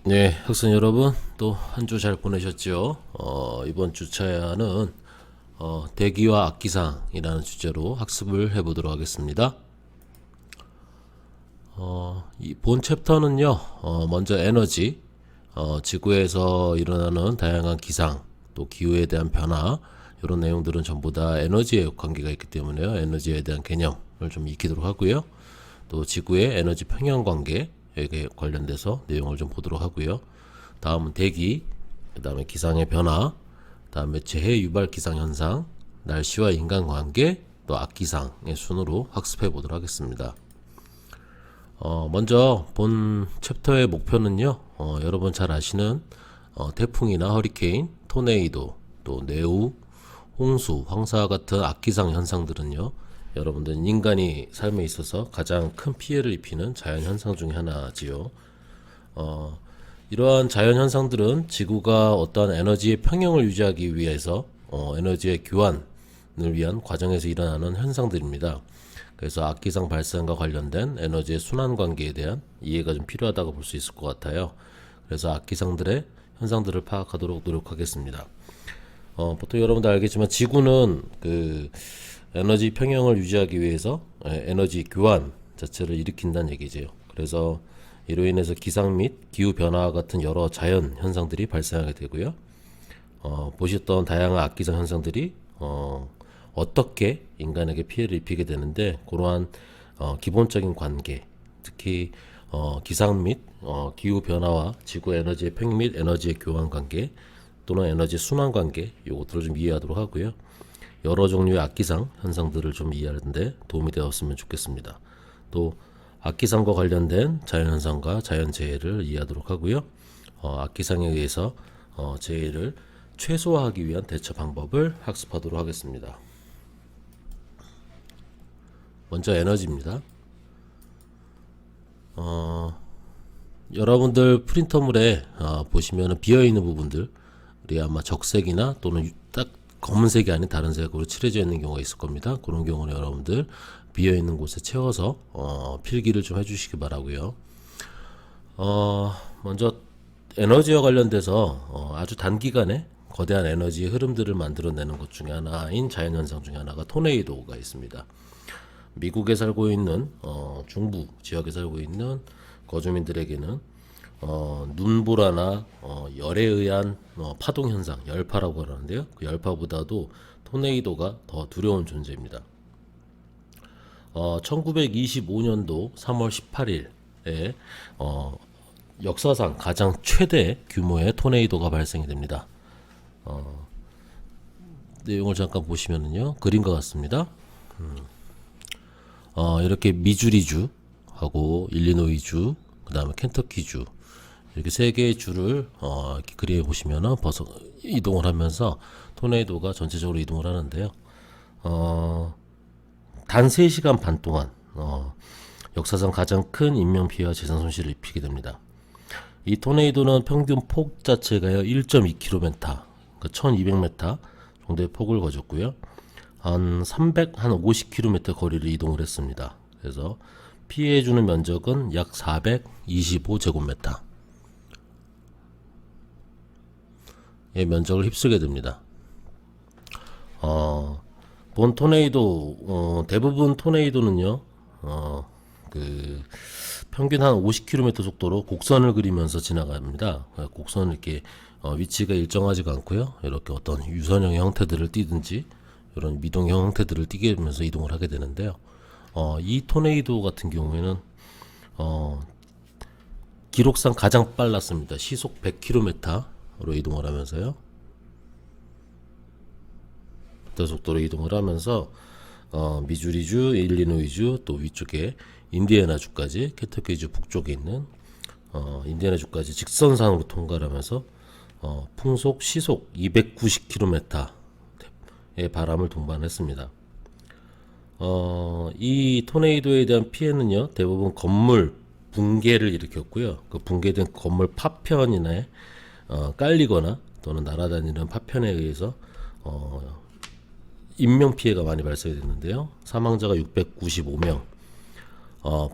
네, 학생 여러분, 또 한 주 잘 보내셨죠? 이번 주차는 대기와 악기상이라는 주제로 학습을 해보도록 하겠습니다. 이 본 챕터는요, 먼저 에너지, 지구에서 일어나는 다양한 기상, 또 기후에 대한 변화, 이런 내용들은 전부 다 에너지에 관계가 있기 때문에요. 에너지에 대한 개념을 좀 익히도록 하고요. 또 지구의 에너지 평형 관계에 관련돼서 내용을 좀 보도록 하고요. 다음은 대기, 그 다음에 기상의 변화, 그 다음에 재해 유발 기상 현상, 날씨와 인간관계, 또 악기상의 순으로 학습해 보도록 하겠습니다. 먼저 본 챕터의 목표는요, 여러분 잘 아시는 태풍이나 허리케인, 토네이도, 또 뇌우, 홍수, 황사와 같은 악기상 현상들은요, 여러분들 인간이 삶에 있어서 가장 큰 피해를 입히는 자연 현상 중에 하나지요. 이러한 자연 현상들은 지구가 어떠한 에너지의 평형을 유지하기 위해서 에너지의 교환을 위한 과정에서 일어나는 현상들입니다. 그래서 악기상 발생과 관련된 에너지의 순환 관계에 대한 이해가 좀 필요하다고 볼 수 있을 것 같아요. 그래서 악기상들의 현상들을 파악하도록 노력하겠습니다. 보통 여러분들 알겠지만 지구는 그 에너지 평형을 유지하기 위해서 에너지 교환 자체를 일으킨다는 얘기죠. 그래서 이로 인해서 기상 및 기후 변화와 같은 여러 자연 현상들이 발생하게 되고요. 보셨던 다양한 악기상 현상들이 어떻게 인간에게 피해를 입히게 되는데, 그러한 기본적인 관계, 특히 기상 및 기후 변화와 지구 에너지의 평형 및 에너지의 교환 관계 또는 에너지 순환 관계, 요것들을 좀 이해하도록 하고요. 여러 종류의 악기상 현상들을 좀 이해하는데 도움이 되었으면 좋겠습니다. 또 악기상과 관련된 자연현상과 자연재해를 이해하도록 하고요. 악기상에 의해서 재해를 최소화하기 위한 대처 방법을 학습하도록 하겠습니다. 먼저 에너지입니다. 여러분들 프린터물에 보시면 비어있는 부분들이 아마 적색이나 또는 딱 검은색이 아닌 다른 색으로 칠해져 있는 경우가 있을 겁니다. 그런 경우는 여러분들 비어있는 곳에 채워서 필기를 좀 해주시기 바라고요. 먼저 에너지와 관련돼서 아주 단기간에 거대한 에너지의 흐름들을 만들어내는 것 중에 하나인 자연현상 중에 하나가 토네이도가 있습니다. 미국에 살고 있는 중부 지역에 살고 있는 거주민들에게는 눈보라나 열에 의한 파동 현상, 열파라고 하는데요. 그 열파보다도 토네이도가 더 두려운 존재입니다. 1925년도 3월 18일에 역사상 가장 최대 규모의 토네이도가 발생이 됩니다. 내용을 잠깐 보시면은요, 그림과 같습니다. 이렇게 미주리주하고 일리노이주, 그 다음에 켄터키주, 이렇게 세 개의 주를 이렇게 그림에 보시면은 이동을 하면서 토네이도가 전체적으로 이동을 하는데요. 단 3시간 반 동안 역사상 가장 큰 인명피해와 재산 손실을 입히게 됩니다. 이 토네이도는 평균 폭 자체가요 1.2km, 그러니까 1200m 정도의 폭을 거졌고요. 한 50km 거리를 이동을 했습니다. 그래서 피해주는 면적은 약 425제곱미터 의 면적을 휩쓰게 됩니다. 본 토네이도, 대부분 토네이도는요, 그 평균 한 50km 속도로 곡선을 그리면서 지나갑니다. 곡선은 이렇게 위치가 일정하지가 않고요. 이렇게 어떤 유선형 형태들을 띠든지 이런 미동형 형태들을 띠게 되면서 이동을 하게 되는데요. 이 토네이도 같은 경우에는 기록상 가장 빨랐습니다. 시속 100km로 이동을 하면서요. 속도로 이동을 하면서 미주리주, 일리노이주, 또 위쪽에 인디애나주까지, 켄터키주 북쪽에 있는 인디애나주까지 직선상으로 통과를 하면서 풍속 시속 290km의 바람을 동반했습니다. 이 토네이도에 대한 피해는요, 대부분 건물 붕괴를 일으켰고요. 그 붕괴된 건물 파편이나 깔리거나 또는 날아다니는 파편에 의해서 인명피해가 많이 발생됐는데요. 사망자가 695명,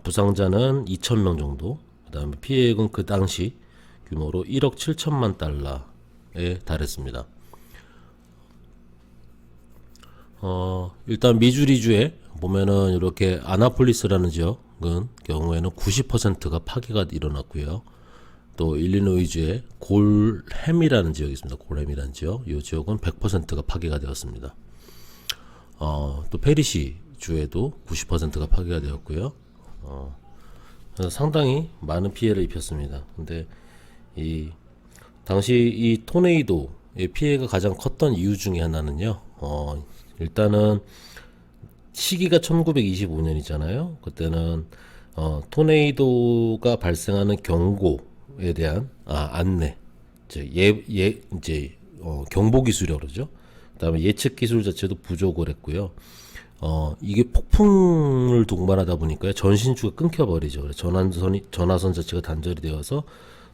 부상자는 2,000명 정도, 그 다음에 피해액은 그 당시 규모로 1억 7천만 달러에 달했습니다. 일단 미주리주에 보면은 이렇게 아나폴리스라는 지역은 경우에는 90%가 파괴가 일어났고요. 또 일리노이주의 골햄이라는 지역이 있습니다. 골햄이라는 지역, 이 지역은 100%가 파괴가 되었습니다. 또 페리시 주에도 90%가 파괴가 되었고요. 그래서 상당히 많은 피해를 입혔습니다. 근데 당시 이 토네이도의 피해가 가장 컸던 이유 중에 하나는요. 일단은 시기가 1925년이잖아요. 그때는 토네이도가 발생하는 경고에 대한 안내, 이제 경보 기술이라고 그러죠. 그다음에 예측 기술 자체도 부족을 했고요. 이게 폭풍을 동반하다 보니까 전신주가 끊겨버리죠. 전화선 자체가 단절이 되어서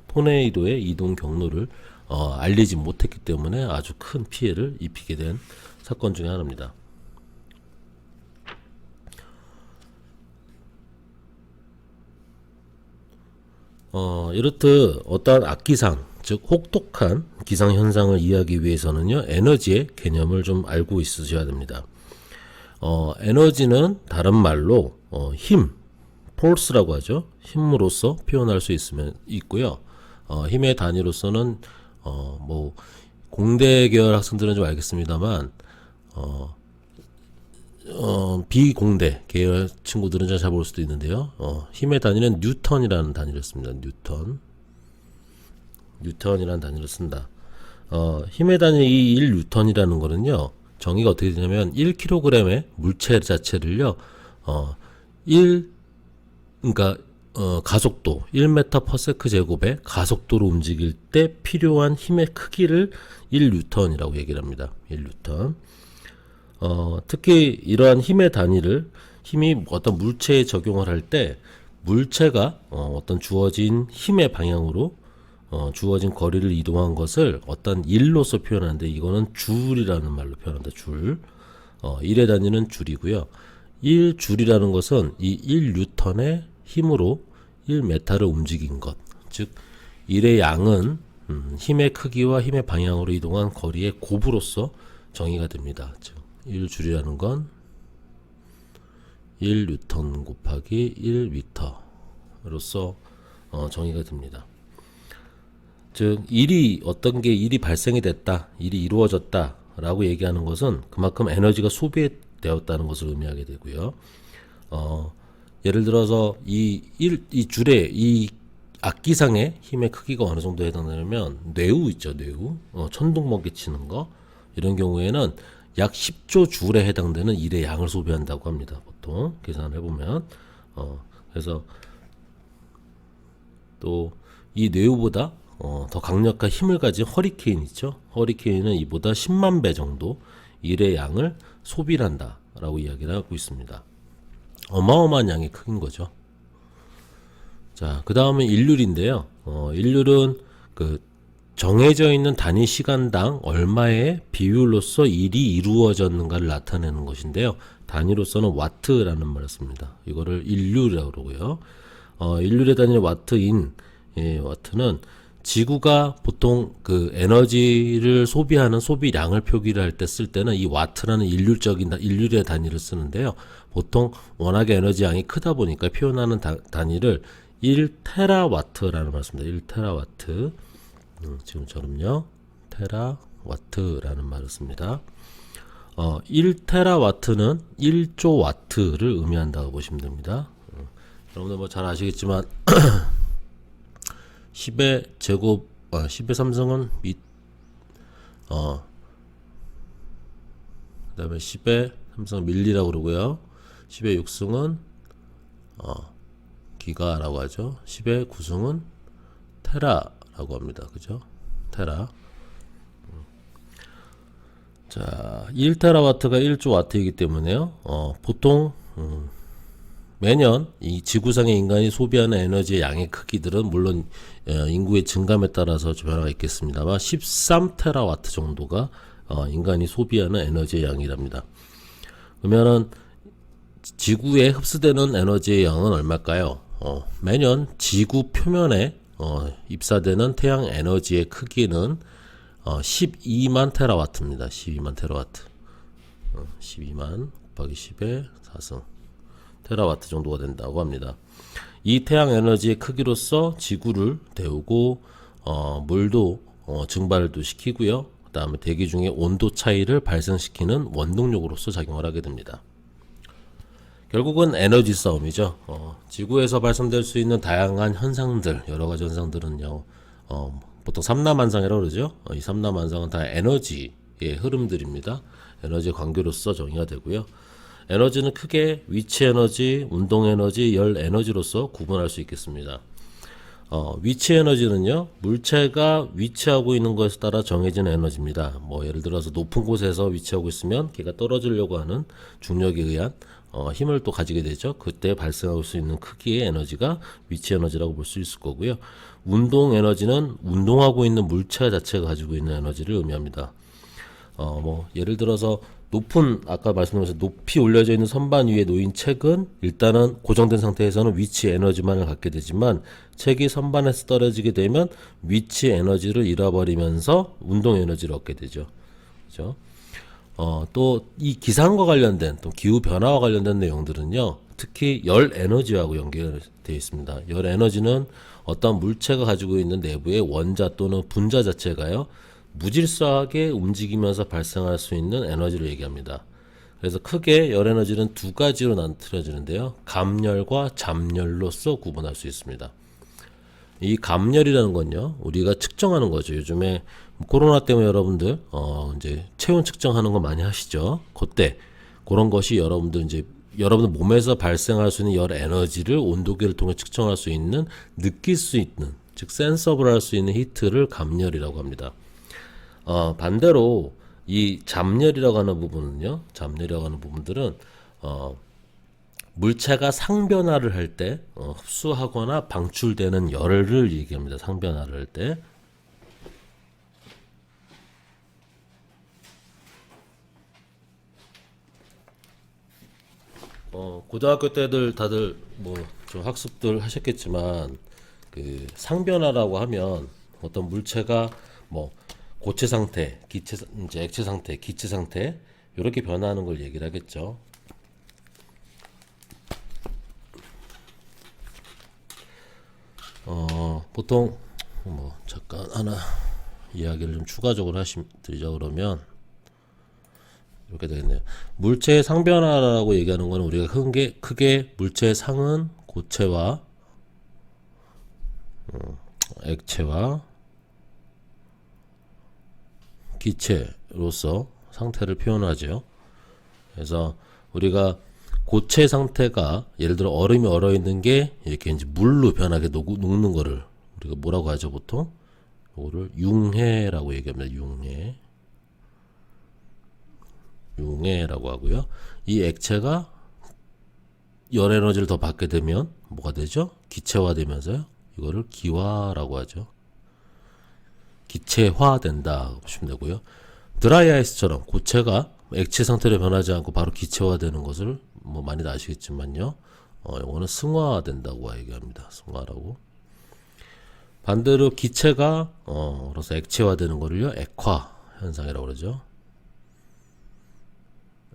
토네이도의 이동 경로를 알리지 못했기 때문에 아주 큰 피해를 입히게 된 사건 중에 하나입니다. 이렇듯 어떠한 악기상, 즉 혹독한 기상 현상을 이해하기 위해서는요, 에너지의 개념을 좀 알고 있으셔야 됩니다. 에너지는 다른 말로 힘, force라고 하죠. 힘으로써 표현할 수 있고요. 힘의 단위로서는 뭐 공대계열 학생들은 좀 알겠습니다만 비공대 계열 친구들은 잘 모를 수도 있는데요. 힘의 단위는 뉴턴이라는 단위를 씁니다. 뉴턴이라는 단위를 쓴다. 힘의 단위 이 1뉴턴이라는 거는요, 정의가 어떻게 되냐면 1kg의 물체 자체를요, 그러니까 가속도 1m/s 제곱의 가속도로 움직일 때 필요한 힘의 크기를 1뉴턴이라고 얘기를 합니다. 1뉴턴. 특히 이러한 힘의 단위를 힘이 어떤 물체에 적용을 할 때 물체가 어떤 주어진 힘의 방향으로 주어진 거리를 이동한 것을 어떤 일로서 표현하는데, 이거는 줄이라는 말로 표현한다. 줄. 1의 단위는 줄이고요. 1줄이라는 것은 이 1뉴턴의 힘으로 1m를 움직인 것. 즉 1의 양은 힘의 크기와 힘의 방향으로 이동한 거리의 곱으로서 정의가 됩니다. 즉 1줄이라는 건 1뉴턴 곱하기 1m로서 정의가 됩니다. 즉 어떤 게 일이 발생이 됐다, 일이 이루어졌다 라고 얘기하는 것은 그만큼 에너지가 소비되었다는 것을 의미하게 되고요. 예를 들어서 이 줄의 이 악기상의 힘의 크기가 어느 정도 해당되냐면, 뇌우 있죠, 뇌우. 천둥번개 치는 거. 이런 경우에는 약 10조 줄에 해당되는 일의 양을 소비한다고 합니다. 보통 계산을 해보면. 그래서 또 이 뇌우보다 더 강력한 힘을 가진 허리케인 있죠. 허리케인은 이보다 10만 배 정도 일의 양을 소비를 한다라고 이야기를 하고 있습니다. 어마어마한 양의 크기인 거죠. 자, 그 다음은 일률인데요. 일률은 그 정해져 있는 단위 시간당 얼마의 비율로서 일이 이루어졌는가를 나타내는 것인데요. 단위로서는 와트라는 말을 씁니다. 이거를 일률이라고 그러고요. 일률의 단위는 와트인, 와트는 지구가 보통 그 에너지를 소비하는 소비량을 표기를 할 때 쓸 때는 이 와트라는 일률의 단위를 쓰는데요. 보통 워낙에 에너지 양이 크다 보니까 표현하는 단위를 1테라와트라는 말을 씁니다. 1테라와트. 지금처럼요. 테라와트라는 말을 씁니다. 1테라와트는 1조 와트를 의미한다고 보시면 됩니다. 여러분들 뭐 잘 아시겠지만 10의 제곱, 10의 3승은 그 다음에 10의 3승은 밀리라고 그러고요. 10의 6승은 기가라고 하죠. 10의 9승은 테라라고 합니다. 그죠? 테라. 자, 1테라와트가 1조 와트이기 때문에요. 보통 매년 이 지구상의 인간이 소비하는 에너지의 양의 크기들은 물론 인구의 증감에 따라서 변화가 있겠습니다만 13테라와트 정도가 인간이 소비하는 에너지의 양이랍니다. 그러면은 지구에 흡수되는 에너지의 양은 얼마일까요? 매년 지구 표면에 입사되는 태양 에너지의 크기는 12만 테라와트입니다. 12만 테라와트. 12만 곱하기 10의 4승 테라와트 정도가 된다고 합니다. 이 태양 에너지의 크기로서 지구를 데우고 물도 증발도 시키고요. 그 다음에 대기 중에 온도 차이를 발생시키는 원동력으로서 작용을 하게 됩니다. 결국은 에너지 싸움이죠. 지구에서 발생될 수 있는 다양한 현상들, 여러 가지 현상들은요, 보통 삼라만상이라고 그러죠. 이 삼라만상은 다 에너지의 흐름들입니다. 에너지 관계로서 정의가 되고요. 에너지는 크게 위치 에너지, 운동 에너지, 열 에너지로서 구분할 수 있겠습니다. 위치 에너지는요, 물체가 위치하고 있는 것에 따라 정해지는 에너지입니다. 뭐 예를 들어서 높은 곳에서 위치하고 있으면 걔가 떨어지려고 하는 중력에 의한 힘을 또 가지게 되죠. 그때 발생할 수 있는 크기의 에너지가 위치 에너지라고 볼 수 있을 거고요. 운동 에너지는 운동하고 있는 물체 자체가 가지고 있는 에너지를 의미합니다. 뭐 예를 들어서 아까 말씀드린 것처럼 높이 올려져 있는 선반 위에 놓인 책은 일단은 고정된 상태에서는 위치 에너지만을 갖게 되지만 책이 선반에서 떨어지게 되면 위치 에너지를 잃어버리면서 운동 에너지를 얻게 되죠. 그죠? 또 이 기상과 관련된 또 기후 변화와 관련된 내용들은요, 특히 열 에너지하고 연결되어 있습니다. 열 에너지는 어떤 물체가 가지고 있는 내부의 원자 또는 분자 자체가요, 무질서하게 움직이면서 발생할 수 있는 에너지를 얘기합니다. 그래서 크게 열 에너지는 두 가지로 나눠지는데요, 감열과 잡열로서 구분할 수 있습니다. 이 감열이라는 건요, 우리가 측정하는 거죠. 요즘에 코로나 때문에 여러분들 이제 체온 측정하는 거 많이 하시죠. 그때 그런 것이 여러분들 몸에서 발생할 수 있는 열 에너지를 온도계를 통해 측정할 수 있는, 느낄 수 있는, 즉 센서블 할 수 있는 히트를 감열이라고 합니다. 반대로 이 잡열이라고 하는 부분들은 물체가 상변화를 할 때 흡수하거나 방출되는 열을 얘기합니다. 상변화를 할 때. 고등학교 때들 다들 뭐 좀 학습들 하셨겠지만, 그 상변화라고 하면 어떤 물체가 뭐 고체 상태, 이제 액체 상태, 기체 상태 이렇게 변화하는 걸 얘기를 하겠죠. 보통 뭐 잠깐 하나 이야기를 좀 추가적으로 드리자 그러면 이렇게 되겠네요. 물체의 상변화라고 얘기하는 거는 우리가 크게 물체의 상은 고체와 액체와 기체로서 상태를 표현하죠. 그래서 우리가 고체 상태가 예를 들어 얼음이 얼어 있는 게 이렇게 이제 물로 변하게 녹는 거를 우리가 뭐라고 하죠, 보통? 이거를 융해라고 얘기합니다. 융해라고 하고요. 이 액체가 열 에너지를 더 받게 되면 뭐가 되죠? 기체화되면서요. 이거를 기화라고 하죠. 기체화된다 보시면 되고요. 드라이 아이스처럼 고체가 액체 상태로 변하지 않고 바로 기체화되는 것을 뭐 많이들 아시겠지만요. 이거는 승화된다고 얘기합니다. 승화라고. 반대로 기체가 그래서 액체화되는 거를요, 액화 현상이라고 그러죠.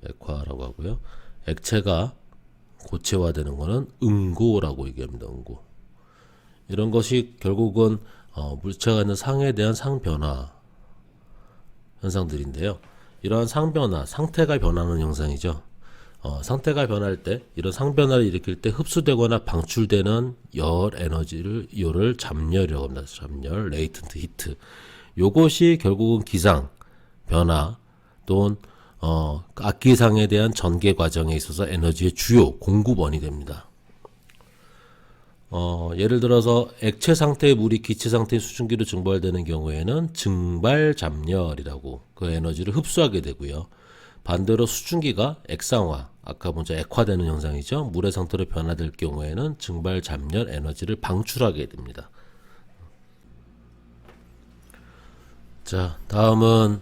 액화라고 하고요. 액체가 고체화되는 거는 응고라고 얘기합니다. 응고. 이런 것이 결국은 물체가 있는 상에 대한 상변화 현상들인데요. 이러한 상변화, 상태가 변하는 현상이죠. 상태가 변할 때, 이런 상변화를 일으킬 때 흡수되거나 방출되는 열 에너지를 이를 잡열이라고 합니다. 잡열, 레이턴트 히트. 요것이 결국은 기상, 변화 또는 악기상에 대한 전개 과정에 있어서 에너지의 주요 공급원이 됩니다. 예를 들어서 액체 상태의 물이 기체 상태의 수증기로 증발되는 경우에는 증발 잡열이라고 그 에너지를 흡수하게 되고요. 반대로 수증기가 액상화, 아까 먼저 액화되는 현상이죠. 물의 상태로 변화될 경우에는 증발 잡열 에너지를 방출하게 됩니다. 자, 다음은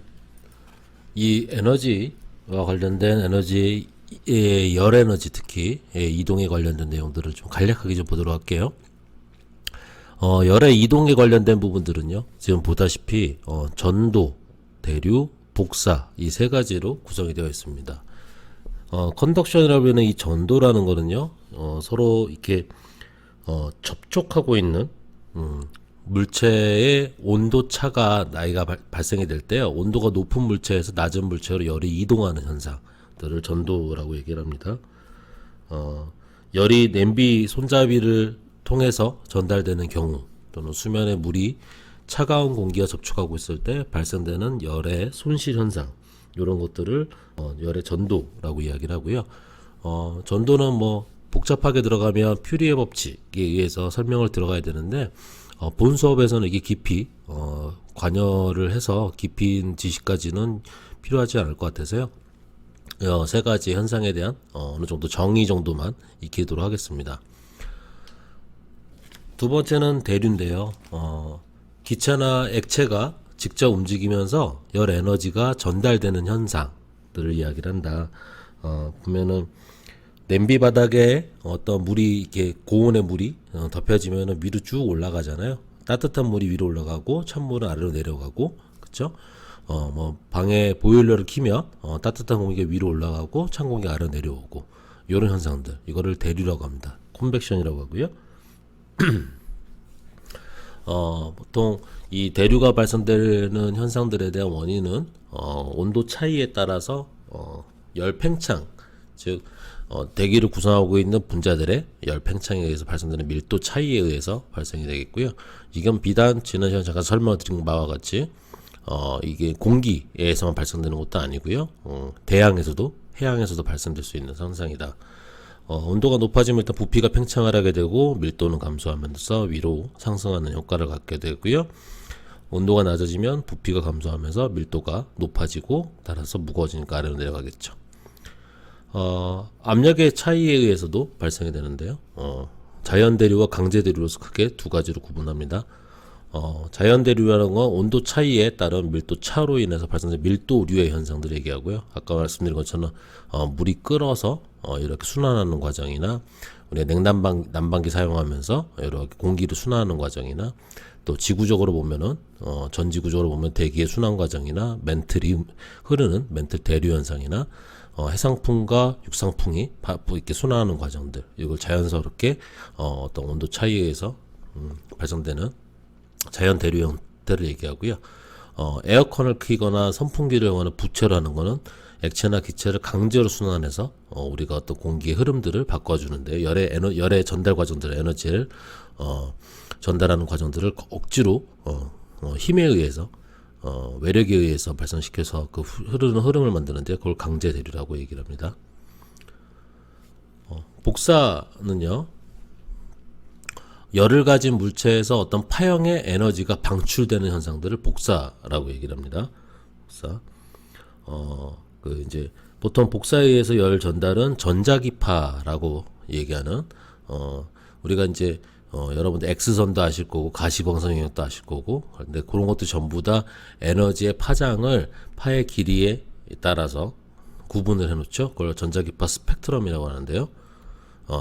이 에너지와 관련된 에너지의 열 에너지, 특히 이동에 관련된 내용들을 좀 간략하게 좀 보도록 할게요. 열의 이동에 관련된 부분들은요, 지금 보다시피, 전도, 대류, 복사, 이 세 가지로 구성이 되어 있습니다. 컨덕션이라고 하는 이 전도라는 거는요, 서로 이렇게, 접촉하고 있는, 물체의 온도 차가 나이가 발생이 될 때요, 온도가 높은 물체에서 낮은 물체로 열이 이동하는 현상들을 전도라고 얘기를 합니다. 열이 냄비 손잡이를 통해서 전달되는 경우 또는 수면에 물이 차가운 공기와 접촉하고 있을 때 발생되는 열의 손실 현상, 이런 것들을 열의 전도라고 이야기를 하고요. 전도는 뭐 복잡하게 들어가면 퓨리의 법칙에 의해서 설명을 들어가야 되는데, 본 수업에서는 이게 깊이 관여를 해서 깊은 지식까지는 필요하지 않을 것 같아서요. 세 가지 현상에 대한 어느 정도 정의 정도만 익히도록 하겠습니다. 두 번째는 대류인데요. 기체나 액체가 직접 움직이면서 열 에너지가 전달되는 현상들을 이야기를 한다. 보면은 냄비 바닥에 어떤 물이 이렇게 고온의 물이 덮여지면은 위로 쭉 올라가잖아요. 따뜻한 물이 위로 올라가고 찬물은 아래로 내려가고, 그렇죠? 뭐 방에 보일러를 키면 따뜻한 공기가 위로 올라가고 찬 공기가 아래로 내려오고, 이런 현상들, 이거를 대류라고 합니다. 컨벡션이라고 하고요. 보통 이 대류가 발생되는 현상들에 대한 원인은 온도 차이에 따라서 열 팽창, 즉 대기를 구성하고 있는 분자들의 열 팽창에 의해서 발생되는 밀도 차이에 의해서 발생이 되겠고요. 이건 비단 지난 시간에 잠깐 설명드린 바와 같이 이게 공기에서만 발생되는 것도 아니고요. 대양에서도, 해양에서도 발생될 수 있는 현상이다. 온도가 높아지면 일단 부피가 팽창을 하게 되고 밀도는 감소하면서 위로 상승하는 효과를 갖게 되고요. 온도가 낮아지면 부피가 감소하면서 밀도가 높아지고 따라서 무거워지니까 아래로 내려가겠죠. 압력의 차이에 의해서도 발생이 되는데요. 자연 대류와 강제 대류로서 크게 두 가지로 구분합니다. 자연 대류라는 건 온도 차이에 따른 밀도 차로 인해서 발생된 밀도류의 현상들을 얘기하고요. 아까 말씀드린 것처럼 물이 끓어서 이렇게 순환하는 과정이나 우리가 난방기 사용하면서 이렇게 공기를 순환하는 과정이나, 또 지구적으로 보면은 전지구적으로 보면 대기의 순환 과정이나 멘틀이 흐르는 멘틀 대류 현상이나 해상풍과 육상풍이 이렇게 순환하는 과정들, 이걸 자연스럽게 어떤 온도 차이에 의해서 발생되는 자연 대류 형태를 얘기하고요. 에어컨을 키거나 선풍기를 이용하는 부채라는 거는 액체나 기체를 강제로 순환해서 우리가 어떤 공기의 흐름들을 바꿔주는데, 열의 전달 과정들, 에너지를 전달하는 과정들을 억지로 힘에 의해서 외력에 의해서 발생시켜서 그 흐르는 흐름을 만드는데, 그걸 강제 대류라고 얘기를 합니다. 복사는요, 열을 가진 물체에서 어떤 파형의 에너지가 방출되는 현상들을 복사라고 얘기를 합니다. 복사. 이제 보통 복사에 의해서 열 전달은 전자기파라고 얘기하는, 우리가 이제 여러분들 X선도 아실 거고 가시광선 영역도 아실 거고, 근데 그런 것도 전부 다 에너지의 파장을 파의 길이에 따라서 구분을 해놓죠. 그걸 전자기파 스펙트럼이라고 하는데요.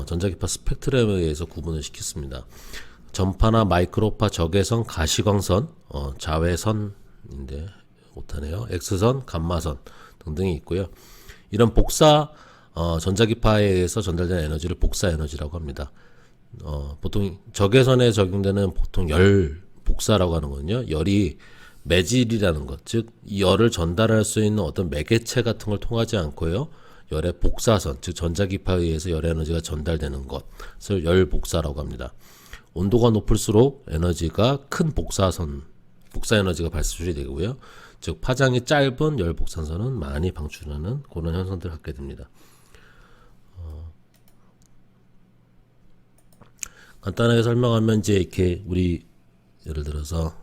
전자기파 스펙트럼에 의해서 구분을 시켰습니다. 전파나 마이크로파, 적외선, 가시광선, 자외선인데 못하네요. X선, 감마선 등등이 있고요. 이런 복사 전자기파에 의해서 전달되는 에너지를 복사 에너지라고 합니다. 보통 적외선에 적용되는 보통 열 복사라고 하는 거는요, 열이 매질이라는 것, 즉 열을 전달할 수 있는 어떤 매개체 같은 걸 통하지 않고요, 열의 복사선, 즉 전자기파에 의해서 열 에너지가 전달되는 것을 열 복사라고 합니다. 온도가 높을수록 에너지가 큰 복사 에너지가 발출이 되고요, 즉 파장이 짧은 열 복사선은 많이 방출하는 그런 현상들을 갖게 됩니다. 간단하게 설명하면 이제 이렇게 우리 예를 들어서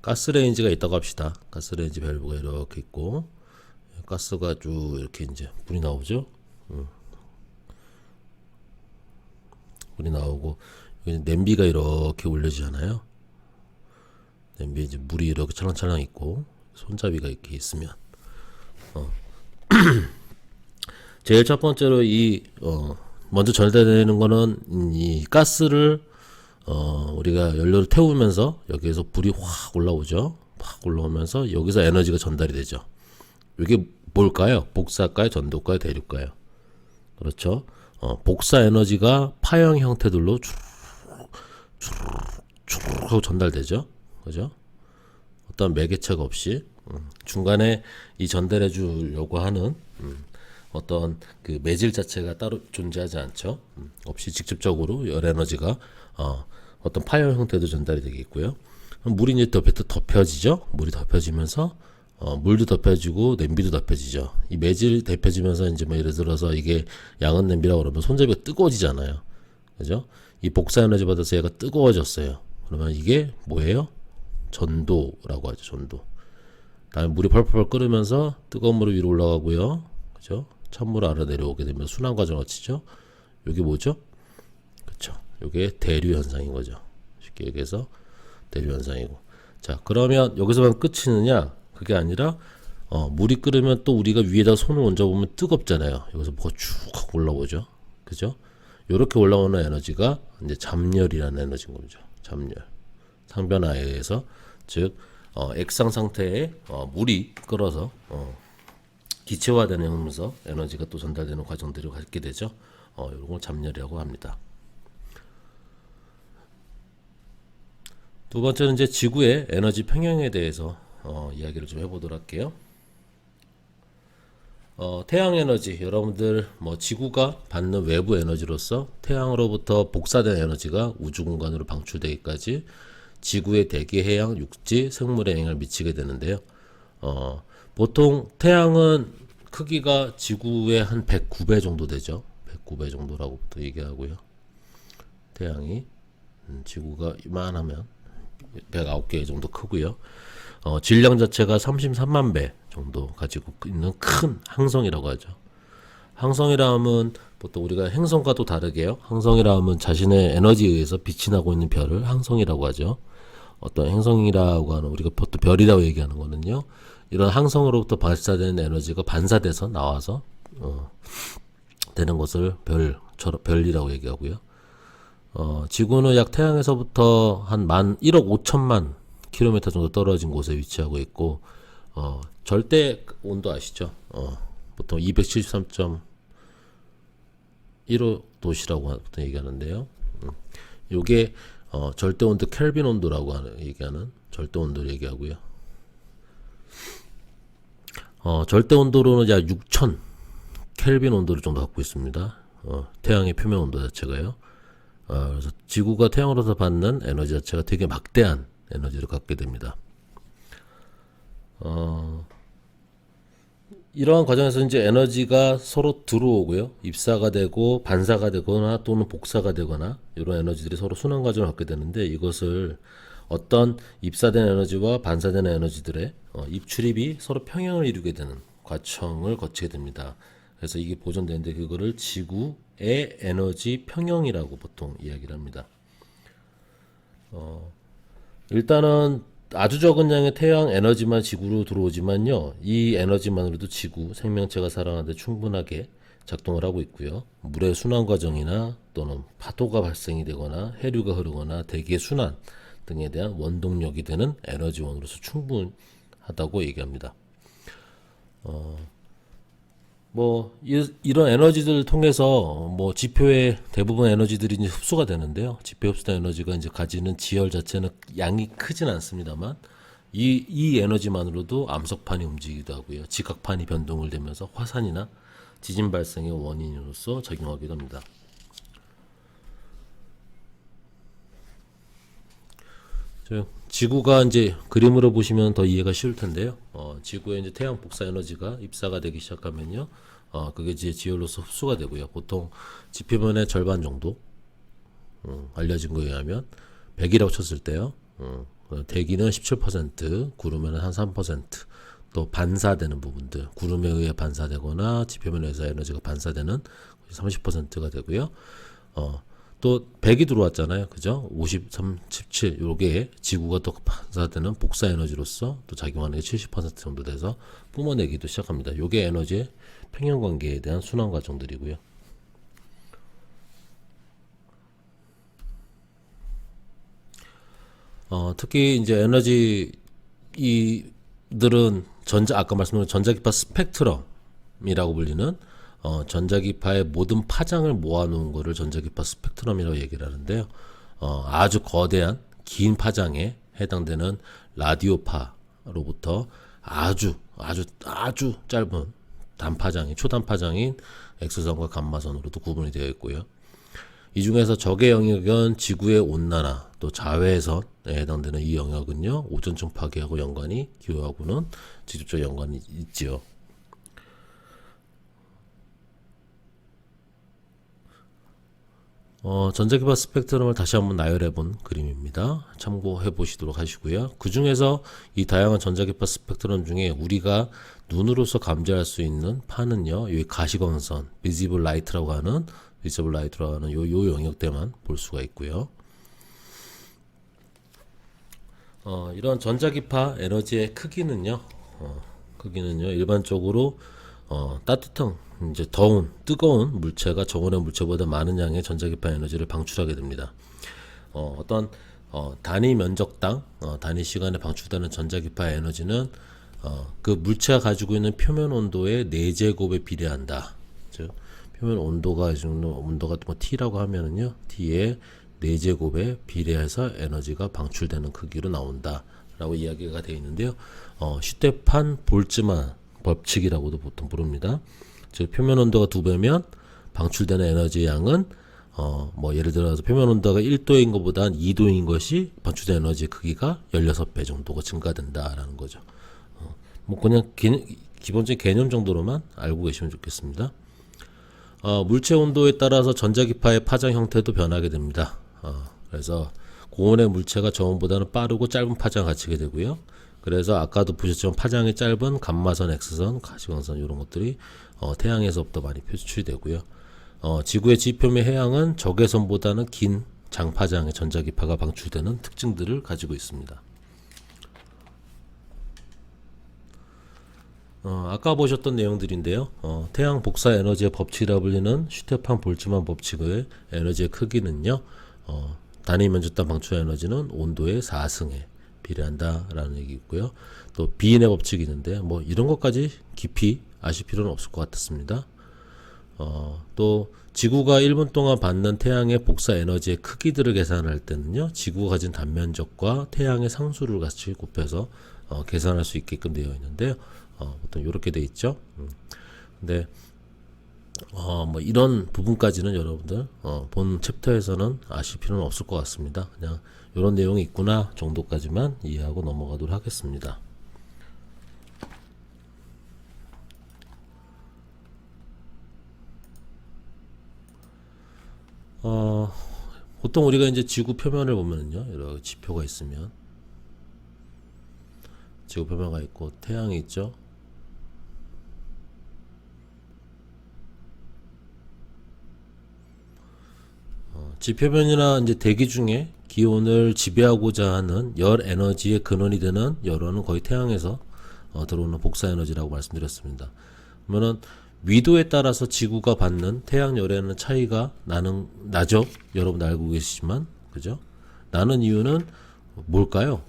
가스레인지가 있다고 합시다. 가스레인지 밸브가 이렇게 있고 가스가 쭉 이렇게 이제 불이 나오죠. 불이 나오고 여기 냄비가 이렇게 올려지잖아요. 냄비에 이제 물이 이렇게 찰랑찰랑 있고 손잡이가 이렇게 있으면 제일 첫 번째로 이 먼저 전달되는 거는 이 가스를 우리가 연료를 태우면서 여기에서 불이 확 올라오죠. 확 올라오면서 여기서 에너지가 전달이 되죠. 이게 뭘까요? 복사일까요? 전도일까요? 대류일까요? 그렇죠. 복사 에너지가 파형 형태들로 쭉 하고 전달되죠. 그죠? 어떤 매개체가 없이 중간에 이 전달해 주려고 하는 어떤 그 매질 자체가 따로 존재하지 않죠. 없이 직접적으로 열 에너지가 어떤 파열 형태도 전달이 되겠고요. 물이 이제 덮여지죠. 물이 덮여지면서 물도 덮여지고 냄비도 덮여지죠. 이 매질이 덮여지면서 이제 뭐 예를 들어서 이게 양은 냄비라고 그러면 손잡이가 뜨거워지잖아요. 그죠? 이 복사 에너지 받아서 얘가 뜨거워졌어요. 그러면 이게 뭐예요? 전도라고 하죠. 전도. 다음에 물이 펄펄 끓으면서 뜨거운 물이 위로 올라가고요. 그죠? 찬물을 아래 내려오게 되면 순환 과정을 거치죠. 이게 뭐죠? 그렇죠. 이게 대류 현상인 거죠. 쉽게 얘기해서 대류 현상이고. 자, 그러면 여기서만 끝이느냐? 그게 아니라 물이 끓으면 또 우리가 위에다 손을 얹어보면 뜨겁잖아요. 여기서 뭐가 쭉 하고 올라오죠. 그죠? 이렇게 올라오는 에너지가 이제 잡열이라는 에너지인 거죠. 잡열. 상변화에 의해서 즉 액상 상태에 물이 끓어서 기체화되면서 에너지가 또 전달되는 과정들을 갖게 되죠. 이런 걸 잡열이라고 합니다. 두 번째는 이제 지구의 에너지 평형에 대해서 이야기를 좀 해보도록 할게요. 태양 에너지, 여러분들 뭐 지구가 받는 외부 에너지로서 태양으로부터 복사된 에너지가 우주 공간으로 방출되기까지 지구의 대기, 해양, 육지, 생물에 영향을 미치게 되는데요. 보통 태양은 크기가 지구의 한 109배 정도 되죠. 109배 정도라고 또 얘기하고요. 태양이 지구가 이만하면 109개 정도 크고요. 질량 자체가 33만 배 정도 가지고 있는 큰 항성이라고 하죠. 항성이라 하면 보통 우리가 행성과도 다르게요. 항성이라 하면 자신의 에너지에 의해서 빛이 나고 있는 별을 항성이라고 하죠. 어떤 행성이라고 하는 우리가 보통 별이라고 얘기하는 거는요. 이런 항성으로부터 발사되는 에너지가 반사돼서 나와서 되는 것을 별이라고 얘기하고요. 지구는 약 태양에서부터 한 1억 5천만 킬로미터 정도 떨어진 곳에 위치하고 있고 절대 온도 아시죠? 보통 273.15 도시라고 보통 얘기하는데요. 요게 절대 온도 켈빈 온도라고 얘기하는 절대 온도를 얘기하고요. 절대 온도로는 약 6천 켈빈 온도를 정도 갖고 있습니다. 태양의 표면 온도 자체가요. 그래서 지구가 태양으로서 받는 에너지 자체가 되게 막대한 에너지를 갖게 됩니다. 이러한 과정에서 이제 에너지가 서로 들어오고요. 입사가 되고 반사가 되거나 또는 복사가 되거나 이런 에너지들이 서로 순환 과정을 갖게 되는데 이것을 어떤 입사된 에너지와 반사되는 에너지들의 입출입이 서로 평형을 이루게 되는 과정을 거치게 됩니다. 그래서 이게 보존되는데 그거를 지구의 에너지 평형이라고 보통 이야기를 합니다. 일단은 아주 적은 양의 태양 에너지만 지구로 들어오지만요. 이 에너지만으로도 지구 생명체가 살아가는데 충분하게 작동을 하고 있고요. 물의 순환 과정이나 또는 파도가 발생이 되거나 해류가 흐르거나 대기의 순환 등에 대한 원동력이 되는 에너지원으로서 충분하다고 얘기합니다. 이런 에너지들을 통해서 지표의 대부분 에너지들이 이제 흡수가 되는데요. 지표 흡수된 에너지가 이제 가지는 지열 자체는 양이 크진 않습니다만 이 에너지만으로도 암석판이 움직이기도 하고요. 지각판이 변동을 되면서 화산이나 지진 발생의 원인으로서 작용하기도 합니다. 지구가 이제 그림으로 보시면 더 이해가 쉬울 텐데요. 지구에 이제 태양 복사 에너지가 입사가 되기 시작하면요. 그게 이제 지열로서 흡수가 되고요. 보통 지표면의 절반 정도 알려진 거에 의하면 100이라고 쳤을 때요. 대기는 17%, 구름에는 한 3%, 또 반사되는 부분들, 구름에 의해 반사되거나 지표면에 의해서 에너지가 반사되는 30%가 되고요. 또 100이 들어왔잖아요. 그죠? 53, 17 요게 지구가 또 반사되는 복사 에너지로서 또 작용하는 게 70% 정도 돼서 뿜어내기도 시작합니다. 요게 에너지의 평형 관계에 대한 순환 과정들이고요. 특히 이제 에너지 이들은 아까 말씀드린 전자기파 스펙트럼이라고 불리는 전자기파의 모든 파장을 모아놓은 거를 전자기파 스펙트럼이라고 얘기를 하는데요. 아주 거대한 긴 파장에 해당되는 라디오파로부터 아주 짧은 초단파장인 X선과 감마선으로도 구분이 되어 있고요. 이 중에서 적의 영역은 지구의 온난화 또 자외선에 해당되는 이 영역은요, 오존층 파괴하고 기후하고는 직접적 연관이 있지요. 전자기파 스펙트럼을 다시 한번 나열해 본 그림입니다. 참고해 보시도록 하시고요. 그 중에서 이 다양한 전자기파 스펙트럼 중에 우리가 눈으로서 감지할 수 있는 파는요, 이 가시광선, 비지블 라이트라고 하는 요 영역대만 볼 수가 있고요. 이런 전자기파 에너지의 크기는요, 일반적으로 따뜻한 이제 뜨거운 물체가 저온의 물체보다 많은 양의 전자기파 에너지를 방출하게 됩니다. 단위 면적당 단위 시간에 방출되는 전자기파 에너지는 그 물체가 가지고 있는 표면 온도의 4제곱에 비례한다. 즉 표면 온도가 뭐 T라고 하면은요, T의 4제곱에 비례해서 에너지가 방출되는 크기로 나온다라고 이야기가 되어 있는데요. 슈테판 볼츠만 법칙이라고도 보통 부릅니다. 즉 표면 온도가 2배면 방출되는 에너지 양은 예를 들어서 표면 온도가 1도인 것보다 2도인 것이 방출된 에너지 크기가 16배 정도가 증가된다라는 거죠. 그냥 기본적인 개념 정도로만 알고 계시면 좋겠습니다. 물체 온도에 따라서 전자기파의 파장 형태도 변하게 됩니다. 그래서 고온의 물체가 저온보다는 빠르고 짧은 파장을 갖추게 되고요. 그래서 아까도 보셨지만 파장이 짧은 감마선, X선, 가시광선 이런 것들이 태양에서부터 많이 표출이 되고요. 지구의 지표면 해양은 적외선보다는 긴 장파장의 전자기파가 방출되는 특징들을 가지고 있습니다. 아까 보셨던 내용들인데요. 태양 복사 에너지의 법칙이라 불리는 슈테판 볼츠만 법칙의 에너지의 크기는요, 단위 면적당 방출 에너지는 온도의 4승에 비례한다라는 얘기 있고요. 또 비인의 법칙이 있는데 이런 것까지 깊이 아실 필요는 없을 것 같았습니다. 또 지구가 1분 동안 받는 태양의 복사 에너지의 크기들을 계산할 때는요, 지구가 가진 단면적과 태양의 상수를 같이 곱해서 계산할 수 있게끔 되어 있는데요. 보통 이렇게 돼 있죠. 근데 이런 부분까지는 여러분들 본 챕터에서는 아실 필요는 없을 것 같습니다. 그냥 이런 내용이 있구나 정도까지만 이해하고 넘어가도록 하겠습니다. 보통 우리가 이제 지구 표면을 보면요, 여러 지표가 있으면 지구 표면가 있고 태양이 있죠. 지표면이나 이제 대기 중에 기온을 지배하고자 하는 열 에너지의 근원이 되는 열원은 거의 태양에서 들어오는 복사 에너지라고 말씀드렸습니다. 그러면은 위도에 따라서 지구가 받는 태양 열에는 차이가 나죠. 여러분 알고 계시지만, 그죠? 나는 이유는 뭘까요?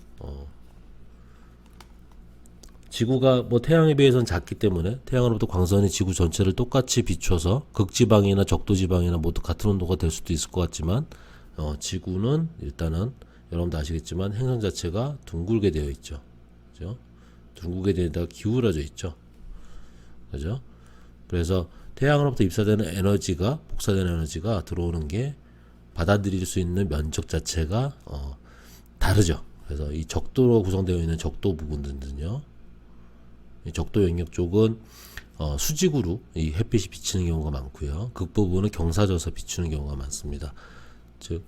지구가 태양에 비해서는 작기 때문에 태양으로부터 광선이 지구 전체를 똑같이 비춰서 극지방이나 적도지방이나 모두 같은 온도가 될 수도 있을 것 같지만, 지구는 일단은 여러분도 아시겠지만 행성 자체가 둥글게 되어 있죠. 그죠? 둥글게 되다가 기울어져 있죠. 그죠? 그래서 태양으로부터 입사되는 에너지가, 복사되는 에너지가 들어오는 게 받아들일 수 있는 면적 자체가 다르죠. 그래서 이 적도로 구성되어 있는 적도 부분들은요, 이 적도 영역 쪽은 수직으로 이 햇빛이 비치는 경우가 많고요. 극부분은 경사져서 비추는 경우가 많습니다. 즉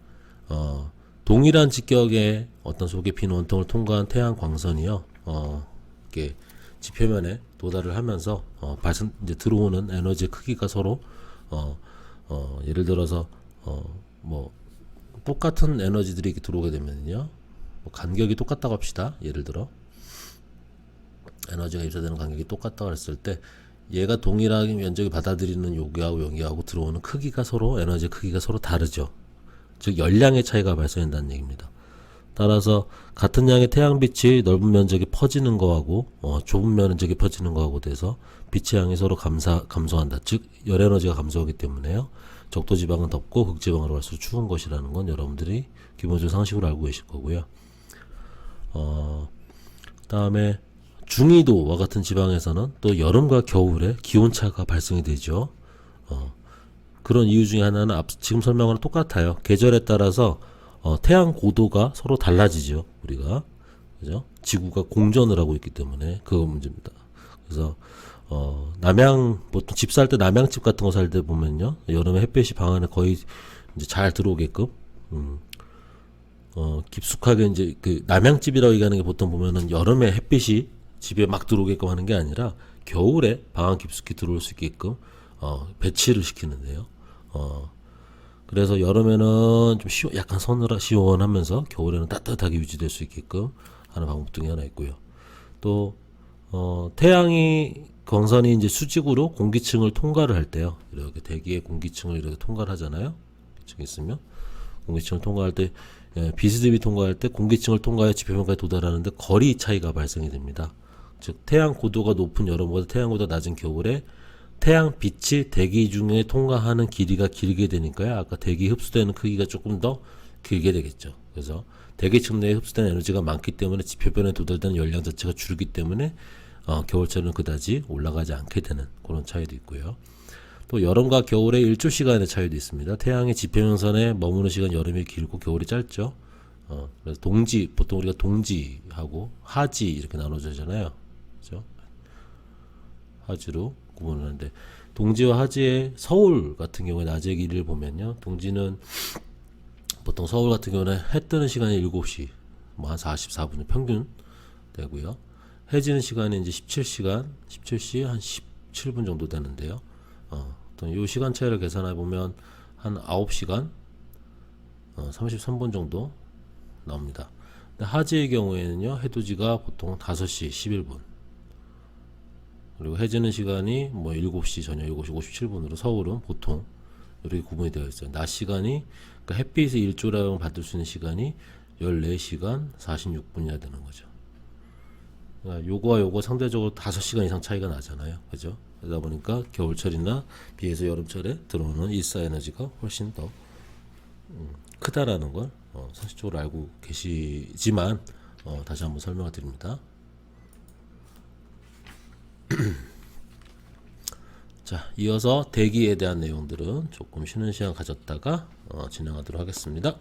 동일한 직격의 어떤 속의 빈 원통을 통과한 태양 광선이요, 이렇게 지표면에 도달을 하면서 이제 들어오는 에너지의 크기가 서로 예를 들어서 똑같은 에너지들이 이렇게 들어오게 되면요, 간격이 똑같다고 합시다. 예를 들어 에너지가 입사되는 간격이 똑같다고 했을 때 얘가 동일하게 면적이 받아들이는 여기하고 들어오는 크기가 서로, 에너지 크기가 서로 다르죠. 즉 열량의 차이가 발생한다는 얘기입니다. 따라서 같은 양의 태양빛이 넓은 면적에 퍼지는 거하고 좁은 면적에 퍼지는 거하고 돼서 빛의 양이 서로 감소한다. 즉 열 에너지가 감소하기 때문에요. 적도지방은 덥고 극지방으로 갈수록 추운 것이라는 건 여러분들이 기본적으로 상식으로 알고 계실 거고요. 다음에 중위도와 같은 지방에서는 또 여름과 겨울에 기온차가 발생이 되죠. 그런 이유 중에 하나는 지금 설명하는 똑같아요. 계절에 따라서 태양 고도가 서로 달라지죠. 우리가 그죠? 지구가 공전을 하고 있기 때문에 그거 문제입니다. 그래서 보통 집 살 때 남양집 같은 거 살 때 보면요, 여름에 햇볕이 방 안에 거의 이제 잘 들어오게끔 깊숙하게 이제 그 남양집이라고 얘기하는 게 보통 보면은 여름에 햇빛이 집에 막 들어오게끔 하는 게 아니라 겨울에 방 안 깊숙이 들어올 수 있게끔 배치를 시키는데요. 그래서 여름에는 좀 약간 시원하면서 겨울에는 따뜻하게 유지될 수 있게끔 하는 방법 중에 하나 있고요. 또 광선이 이제 수직으로 공기층을 통과를 할 때요. 이렇게 대기의 공기층을 이렇게 통과를 하잖아요. 공기층이 있으면 공기층을 통과할 때 비스듬히 통과할 때 공기층을 통과해 지표면까지 도달하는데 거리 차이가 발생이 됩니다. 즉 태양 고도가 높은 여름보다 태양 고도가 낮은 겨울에 태양 빛이 대기 중에 통과하는 길이가 길게 되니까요. 아까 대기 흡수되는 크기가 조금 더 길게 되겠죠. 그래서 대기층 내에 흡수되는 에너지가 많기 때문에 지표면에 도달되는 열량 자체가 줄기 때문에 겨울철은 그다지 올라가지 않게 되는 그런 차이도 있고요. 또 여름과 겨울의 일조 시간의 차이도 있습니다. 태양의 지표면선에 머무는 시간 여름이 길고 겨울이 짧죠. 그래서 보통 우리가 동지하고 하지 이렇게 나눠지잖아요. 그죠? 하지로 구분을 하는데 동지와 하지의 서울 같은 경우에 낮의 길이를 보면요. 동지는 보통 서울 같은 경우는 해 뜨는 시간이 7시 뭐 한 44분 평균 되고요. 해 지는 시간이 이제 17시 한 17분 정도 되는데요. 이 시간 차이를 계산해 보면 한 9시간 33분 정도 나옵니다. 근데 하지의 경우에는요, 해돋이가 보통 5시 11분, 그리고 해지는 시간이 뭐 7시, 저녁 7시 57분으로 서울은 보통 이렇게 구분이 되어 있어요. 낮 시간이, 그러니까 햇빛의 일조량을 받을 수 있는 시간이 14시간 46분이나 되는 거죠. 그러니까 요거와 요거 상대적으로 5시간 이상 차이가 나잖아요. 그죠? 그러다 보니까 겨울철이나 비해서 여름철에 들어오는 일사 에너지가 훨씬 더 크다라는 걸 상식적으로 알고 계시지만 다시 한번 설명을 드립니다. 자, 이어서 대기에 대한 내용들은 조금 쉬는 시간 가졌다가 진행하도록 하겠습니다.